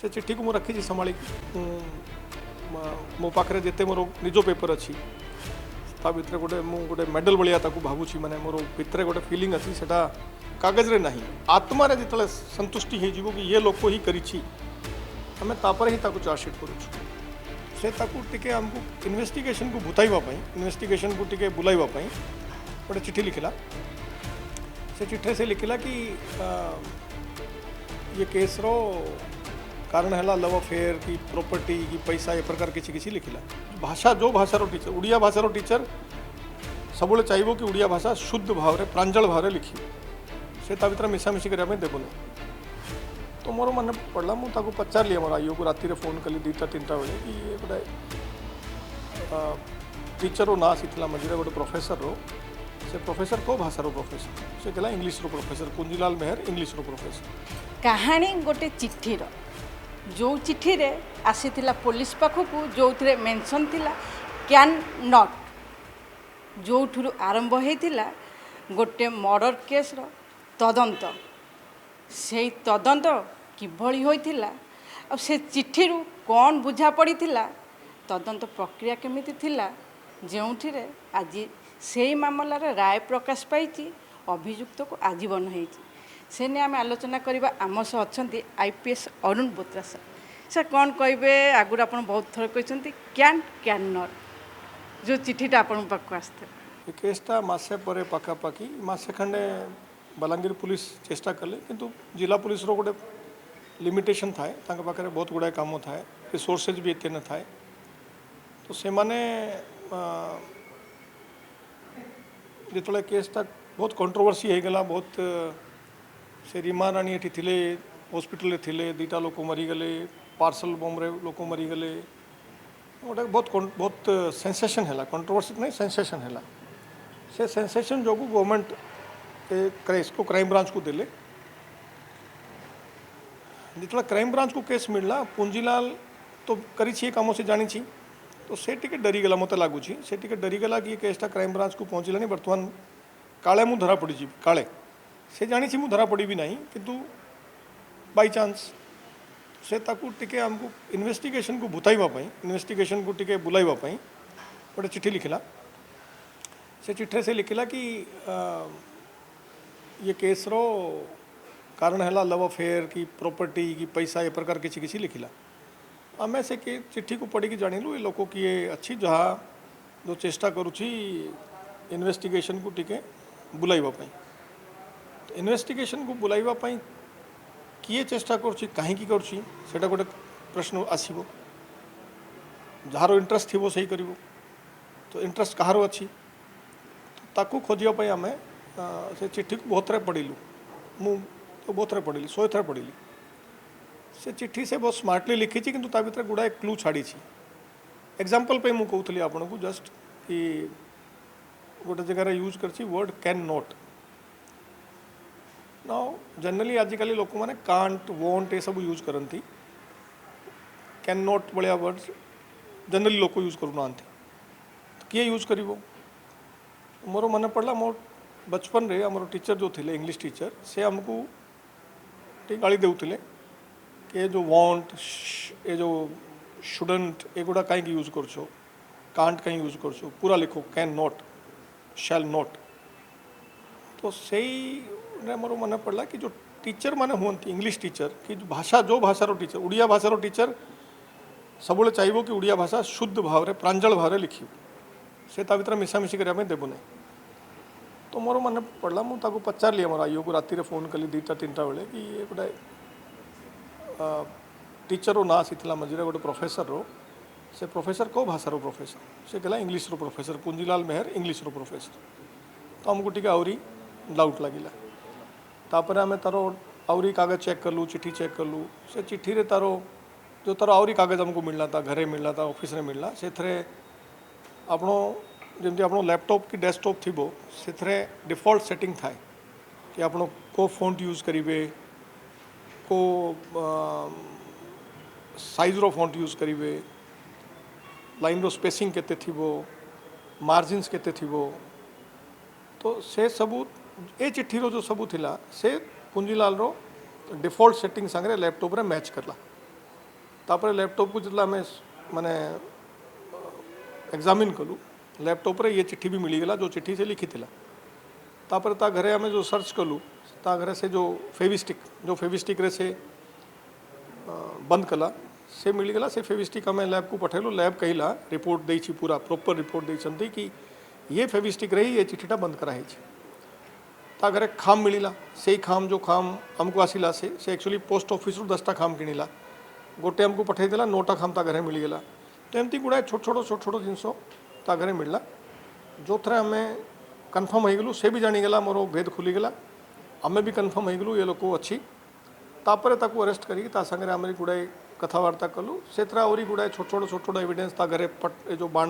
से चिट्ठी को मुझे रखी संभाली मो पाखे जिते मोर निज पेपर अच्छी ता भितर गोटे गोटे मेडल भाया भावुँ मैंने मोर भितर गोटे फिलिंग अच्छी से कागज रे नहीं आत्मार जो संतुष्टि हो कि ये लोक ही करी आम तापर ही चार्जसीट करुँ से टे आमको इन्वेस्टिगेशन को भूताइवाई इन्वेस्टिगेशन को टे बुलाइवाई गोटे चिट्ठी लिखिला से चिट्ठी से लिखिला कि ये केस रो कारण है लव अफेयर की प्रॉपर्टी की पैसा ए प्रकार किसी किसी लिखिला भाषा जो भाषार टीचर उड़िया भाषार टीचर सब चाहिए कि उड़िया भाषा शुद्ध भाव में प्रांजल भाव में लिखी से भर मिसामिशी करने देवनी तो मोर मन पड़ा मुझे पचारि मोर आईओ को राति फोन कली 2टा-3टा बेले कि ये गोटे टीचर ना आसी मझे गोटे प्रोफेसर रो से प्रोफेसर को भाषार प्रोफेसर से कहला इंग्लीश रो प्रोफेसर पुंजीलाल मेहर इंग्लीश रो प्रोफेसर कहानी गोटे चिट्ठी जो चिट्ठी रे आसीथिला पुलिस पाखक जो थे मेंशन थिला कैन नॉट जो ठुरु आरंभ होइथिला गोटे मर्डर केस रो तदंत से तदंत किभली होइथिला और से चिट्ठी रु कौन बुझा पड़ीथिला तदंत प्रक्रिया केमिति थिला जोठिरे आज से मामलार राय प्रकाश पाई अभियुक्त को आजीवन होइछि से ने आम आलोचना करवा आम सह अच्छा आईपीएस अरुण बोत्रा सर कौन कहे आगुरी आप बहुत थर कहते कैन नॉट जो चिट्ठीटा आपण पाक आसते केसटा मसे पर पखापाखि मसे खंडे बलांगीर पुलिस चेष्टा कले किंतु जिला पुलिस रो गोटे लिमिटेशन थाए तांका पाखरे बहुत गुड़ाए काम थाए रिसोर्सेज भी एते न थाए तो से माने जितले केसटा बहुत कंट्रोवर्सी हो गला बहुत से रीमा राणी एठी थिले हॉस्पिटल रे थिले 2टा लोक मरीगले पार्सल बम रे लोक मरीगले गोटे बहुत सेंसेशन है कंट्रोवर्सी नहीं सेंसेशन है से सेंसेशन जो गवर्नमेंट इसको क्राइम ब्रांच को देले जितना क्राइम ब्रांच को केस मिलला पुंजीलाल तो करी कम से जानी तो से टिके डरीगला मत लगुच से टिके डरीगला कि केसटा क्राइम ब्रांच को पहुँचलानी बर्तमान काले मु धरा पड़ी काले से जानी मु धरा पड़ी भी नहीं किंतु बाई चांस से टिके आमको इन्वेस्टिगेशन को भूताइवाई इन्वेस्टिगेशन को टे बुलाइवाई गोटे चिट्ठी लिखिला से चिट्ठी से लिखिला कि ये केस रो कारण है लव अफेयर की प्रॉपर्टी की पैसा ए प्रकार किसी किसी लिखिला आम से चिट्ठी को पढ़ी जानिलु ये लोक किए अच्छी जहाँ जो चेष्टा करुँची इन्वेस्टिगेशन को टिके बुलाइवाई तो इन्वेस्टिगेशन को बुलाइवाई किए चेष्टा करुँची कहीं करुँची गोटे प्रश्न आसो जार इंटरेस्ट थी सही कर तो इंटरेस्ट कहार अच्छी ताकू खोजापी आम से चिट्ठी को बहुत थर पढ़लु मु तो बहुत थर पढ़ी 100 थर पढ़ी से चिट्ठी से बहुत स्मार्टली लिखी किंतु ता भीतर गुड़ाए क्लू छाड़ी एग्जांपल पे मुझे कहूली आपन को जस्ट कि गोटे जगह यूज कर word can not now generally आजिकल लोक मैंने कांट वॉन्ट ये सब यूज करती कैन नॉट भाया वर्ड्स जनरली लोक यूज करूना तो किए यूज कर मोर मन पड़ा मोर बचपन रे आमर टीचर जो थे इंग्लिश टीचर से आमको गाड़ी देउथिले कि जो वांट ये जो शुडंट एगुड़ा कहीं यूज करछो कांट कहीं यूज करछो पूरा लिखो कैन नॉट शैल नॉट तो सही मोर मन पड़ा कि जो टीचर माने हुआ इंग्लिश टीचर कि भाषा जो भाषार टीचर उड़िया भाषार टीचर सब चाहिए कि उड़िया भाषा शुद्ध भाव में प्रांजल भाव में लिखी से भर मिसामिशी करने देवनी तो मोर मन पड़ा मुझे पचारि मोर आईओ को राति फोन कली 2टा-3टा बेले कि ये गोटे टीचर ना आसी मझे गोटे प्रोफेसर रो से प्रोफेसर को भाषार प्रोफेसर से कहला इंग्लीश रो प्रोफेसर पुंजीलाल मेहर इंग्लीश रो प्रोफेसर तो आमको टी आहरी डाउट लगिला तापर आम तार आहरी कागज चेक कलु चिट्ठी चेक कलु से चिट्ठी रे तार जो तार आहरी कागज आमको मिलना था घरे मिलना था ऑफिस रे मिलना से आपण जमी आप लैपटॉप की डेस्कटॉप थी से डिफॉल्ट सेटिंग थाए कि आप को फॉन्ट यूज करेंगे को साइज रो फॉन्ट यूज करेंगे लाइन रो स्पेसिंग केते थी मार्जिन्स केते थी तो से सबू ए चिट्ठी रो जो सबू थिला से पुंजीलाल रो डिफॉल्ट सेटिंग सांगे लैपटॉप रे मैच करला तापर लैपटॉप को जितना आम माने एग्जामिन कलु लैपटॉप रे ये चिट्ठी भी मिलीगला जो चिट्ठी से लिखी थिला। तापर ता घरे आम जो सर्च कलु ता घरे से जो फेविस्टिक रे से बंद कला से मिलीगला से फेविस्टिक आम लैब को पठेलु। लैब कहला रिपोर्ट देछि पूरा प्रॉपर रिपोर्ट देछंती कि ये फेविस्टिक रही ये चिट्ठीटा बंद कराई ता घरे खाम मिलिला से खाम जो खाम हमको आसिला से एक्चुअली पोस्ट ऑफिस रु 10टा खाम किनिला गोटे हमको पठे देला 9टा खाम ता घरे मिलीगला। तो एमती गुड़ाए छोट छोट जिनस ता घरे मिलला जो थे आम कन्फर्म हो गलु से भी जानीगला मोर भेद खुलीगला आमे भी कन्फर्म हो गलु ये लोक अच्छी तापर ताकू अरेस्ट करी ता संगे आम गुड़ाए कथबार्ता कलु से आहरी गुड़ाए छोट छोट एविडेंस ता घरे पट जो बाण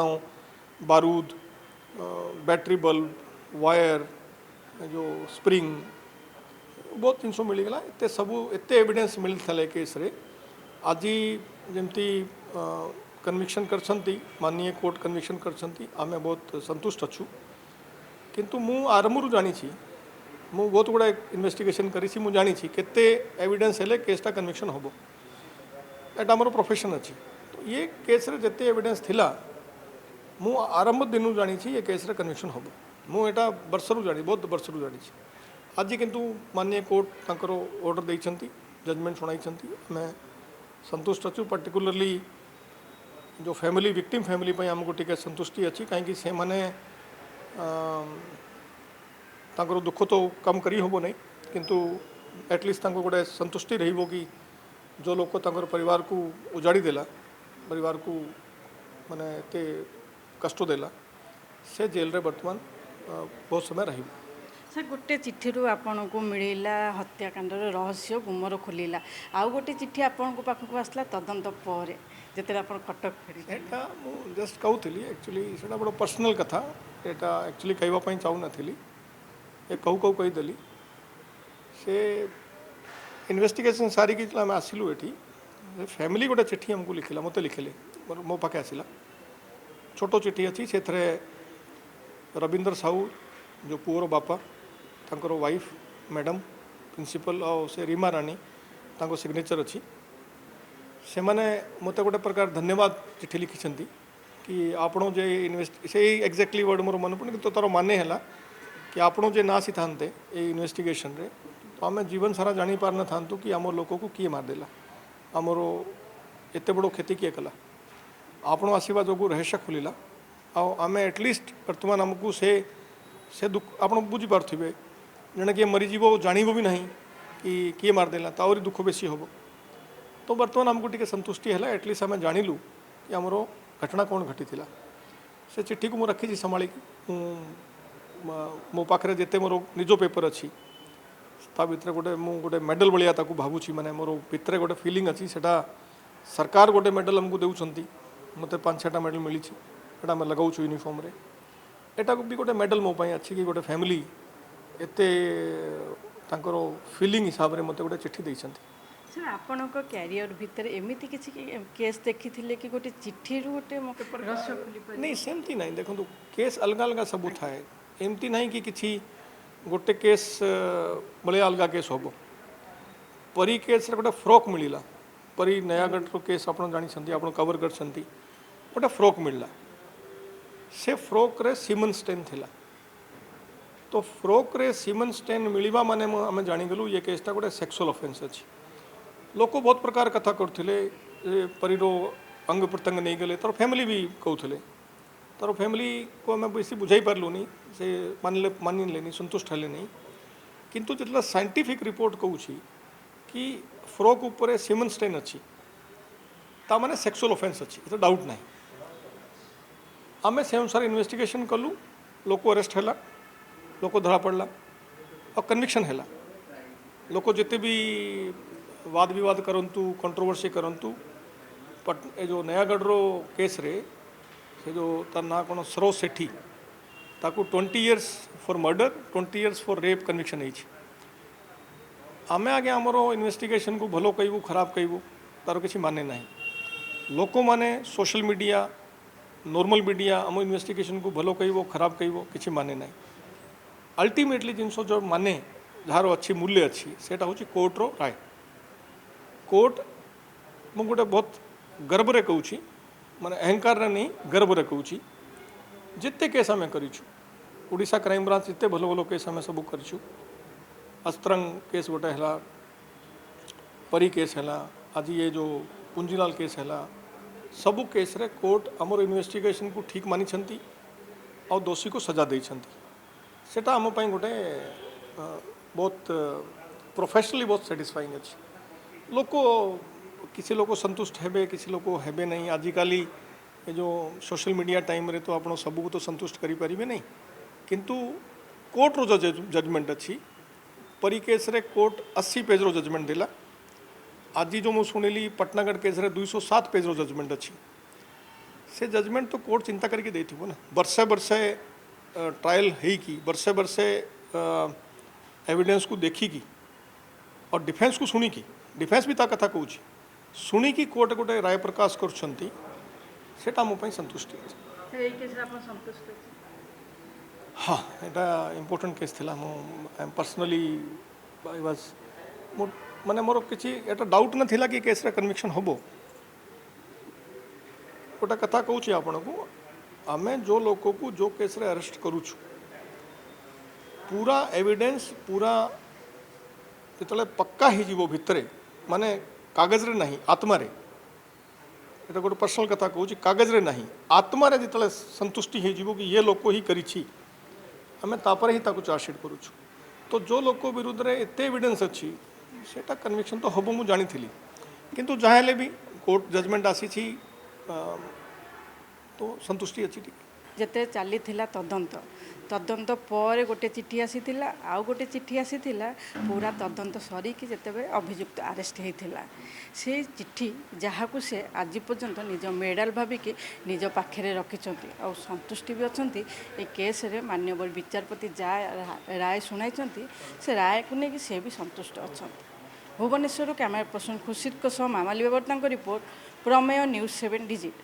बारूद बैटरी बल्ब वायर जो स्प्रिंग बहुत जिनस मिलीगला एते सबू एते एविडेंस मिलता केस रे आज जमती कन्विक्शन करछंती माननीय कोर्ट कन्विक्शन करछंती आमे बहुत संतुष्ट अच्छु किंतु मु आरंभरू जानी मु बहुत गुड़ा इन्वेस्टिगेशन करी मु जानी केते एविडेंस हेले केसटा कन्विक्शन होबो एटा हमर प्रोफेशन अच्छी। तो ये केस रे जते एविडेंस थिला मु आरंभ दिनू जानी ये केस रे कन्विक्शन होबो मु एटा वर्षरू जानी बहुत वर्षरू जानी आज किंतु माननीय कोर्ट तांकर ऑर्डर देइछंती जजमेंट सुनाइछंती मैं संतुष्ट अच्छु। पर्टिकुलरली जो फैमिली विक्टिम फैमिली पे आमको टिके संतुष्टि अच्छी कहीं से माने तांकर दुख तो कम करी होबो नहीं किंतु एटलिस्ट तांको गोटे संतुष्टि रहिबो कि जो लोग तांकर परिवार को उजाड़ी देला परिवार को माने एते कष्ट देला से जेल रे वर्तमान बहुत समय रही। सर गोटे चिट्ठी आपन को मिलला हत्याकांड रहस्य गुमर खोलिला आउ गोटे चिट्ठी आपन को पाखक आसला तदंत पर जेते आपन कटक फेरी एटा मु जस्ट कहूली एक्चुअली सेटा बड़ पर्सनल कथा एटा एक्चुअली कहबा पई चाहू नथिली ए कहू कहीदेली से इन्वेस्टिगेशन सारी कि आम आसिलु एठी फैमिली गोटे चिट्ठी हमको लिखिला मते लिखिले मो पाखे आसिला छोटो चिट्ठी अच्छी से रविंदर साहू जो पुअर बापा तांकर वाइफ मैडम प्रिंसिपल और से रीमा रानी तांको सिग्नेचर अच्छी से माने मते गोटे प्रकार धन्यवाद चिट्ठी लिखिछंती कि आपण जे इन्वेस्ट से एक्जाक्टली वर्ड मोर मन पड़े तो तार माने है कि आपण जे ना सी थांते ये इन्वेस्टिगेशन रे तो आम जीवन सारा जानी पार न थांतु कि आम लोक को किए मारदेला आमर एते बड़ क्षति किए कला आपण आसवा जो रहस्य खोलिला आम एटलिस्ट बर्तमान आमको से दुख आप बुझीपारे जड़े किए मरीज जानव भी ना कि किए मारदेला तो आहरी दुख बेसी हम तो बर्तमान आमको टी संतुष्टि है एटलिस्ट आम जाणिलु कि आमर घटना कौन घटी से चिट्ठी को मुझे रखी संभाली मो पाखे जिते मोर निज पेपर अच्छी ता भितर गोटे मेडल भाया भावुची माने मोर भितर गोटे फिलिंग अच्छी सेटा सरकार गोटे मेडल आमको देउछंती मत 5-6टा मेडल मिली एटा आम लगाऊ यूनिफॉर्म रे एटा भी गोटे मेडल मो पाई अच्छी कि गोटे फैमिली एते तांकर फिलिंग हिसाब रे मते गोटे चिट्ठी देइछंती। सर आपण को कैरियर भीतर एमिति किसी केस देखी थिले कि गोटे चिट्ठी रू गोटे रहस्य खुली पर नहीं सेमती नहीं देखो केस अलग अलग सब थाए एमती नहीं कि किसी गोटे केस बड़े अलग केस हम परी केस गोटे फ्रॉक मिलला परी नयागढ़ रो केस आप जानी आप कवर कर गोटे फ्रॉक मिलला से फ्रॉक रे सीमन स्टेन थिला तो फ्रॉक रे सीमन स्टेन मिलवा माने आम जानीगलु ये केसटा गोटे सेक्सुअल ऑफेंस अच्छी लोक बहुत प्रकार कथा करते परीरो अंग प्रत्यंग नहीं गले तार फैमिली भी कहते तार फैमिली को आम बेसी बुझाई पार्लुनी से मानिले संतुष्ट हेले नहीं किंतु जितना साइंटिफिक रिपोर्ट कहूँ कि फ्रॉक उपर सीमन स्टेन अच्छी ता माने सेक्सुअल ऑफेंस अच्छी ये डाउट नहीं आम से अनुसार इन्वेस्टिगेशन कलु लोक अरेस्ट है लोक धरा पड़ला और कन्विक्शन है लोक जिते भी वाद विवाद करंतु कंट्रोवर्सी करंतु ए जो नयागढ़ रो केस रे से जो तार ना कौन सरोज सेठी ताकू 20 years for murder 20 years for rape conviction है आमे आगे आमर इन्वेस्टिगेशन को भलो कहबू खराब कहबू तार किसी माने ना लोक माने सोशल मीडिया नॉर्मल मीडिया आम इन्वेस्टिगेशन को भलो कहबो खराब कहबो किसी माने ना अल्टीमेटली जिनस जो माने जार अच्छी मूल्य अच्छी सेटा हूँ कोर्ट रो राय कोर्ट ମୁଁ ଗୋଟେ ବହୁତ ଗର୍ବରେ କହୁଛି ମାନେ ଅହଙ୍କାରରେ नहीं गर्वरे कहूँ जिते केस आम करूँ ओडिशा क्राइम ब्रांच जिते भल भल केस आम सब करूँ अस्त्रंग केस गोटे है परी केस है आज ये जो पुंजीलाल केस है सबू केस रे कोर्ट आमर इन्वेस्टिगेशन को ठीक मानी और दोषी को सजा देइछंती सेटा आम पई गोटे बहुत प्रोफेशनली बहुत सेटिस्फाइंग अच्छी लोक किसी लोग संतुष्ट हेबे किसी लोग हेबे नहीं आजिकाली ये जो सोशल मीडिया टाइम रे तो आप सबू तो संतुष्ट करि परिबे नहीं किंतु कोर्ट रो जो जजमेंट अच्छी परी केस रे कोर्ट 80 पेज रो जजमेंट दिला आज जो मुझे शुणिली पटनागढ़ केस रे 207 पेज रो जजमेंट अच्छी से जजमेंट तो कोर्ट चिंता करके देथिबो ना वर्षे वर्षे ट्रायल हेकी वर्षे वर्षे एविडेंस को देखिकी और डिफेंस को शुणिकी डिफेंस भी ता कथा कहूँ शुणिकी कोर्ट गोटे राय प्रकाश करछंती सेटा मो पई संतुष्टि ଏଇ କେସରେ ଆପଣ ସନ୍ତୁଷ୍ଟ ଅଛି? हाँ एटा इम्पोर्टेंट केस थिला मो I am personally I was माने मोर किसी एटा डाउट न थिला कि केस रे कन्विक्शन होबो गोटे कथा कहूँ आपण को आमे जो लोक को जो केस रे अरेस्ट करूछु पूरा एविडेंस पूरा जितले पक्का ही जीवो भितरे माने कागज रे नहीं आत्मा रे एटा गोटे पर्सनल कथा कहूँ कागज रे नहीं आत्मा रे जितले संतुष्टि ही जीवो कि ये लोक ही करिछि आमे तापर ही ताको चार्जशीट करूछु तो जो लोक विरुद्ध रे एते एविडेंस अच्छी सेटा कन्विक्शन तो हबो मु जानी थिली किंतु जहाँ हेले भी कोर्ट जजमेंट आसी छी तो संतुष्टि अच्छी ठीक ଯେତେ ଚାଲିଥିଲା ତଦନ୍ତ ତଦନ୍ତ ପରେ ଗୋଟେ ଚିଠି ଆସିଥିଲା ଆଉ ଗୋଟେ ଚିଠି ଆସିଥିଲା ପୁରା ତଦନ୍ତ ସରିକି ଯେତେବେଳେ ଅଭିଯୁକ୍ତ ଆରେଷ୍ଟ ହେଇଥିଲା ସେଇ ଚିଠି ଯାହାକୁ ସେ ଆଜି ପର୍ଯ୍ୟନ୍ତ ନିଜ ମେଡାଲ ଭାବିକି ନିଜ ପାଖରେ ରଖିଛନ୍ତି ଆଉ ସନ୍ତୁଷ୍ଟି ବି ଅଛନ୍ତି ଏ କେସ୍ରେ ମାନ୍ୟବର ବିଚାରପତି ଯାହା ରାୟ ଶୁଣାଇଛନ୍ତି ସେ ରାୟକୁ ନେଇକି ସେ ବି ସନ୍ତୁଷ୍ଟ ଅଛନ୍ତି। ଭୁବନେଶ୍ୱରରୁ କ୍ୟାମେରା ପର୍ସନ ଖୁସିଦଙ୍କ ସହ ମାମାଲି ବାବରତାଙ୍କ ରିପୋର୍ଟ ପ୍ରମେୟ ନ୍ୟୁଜ୍ 7 ଡିଜିଟ୍।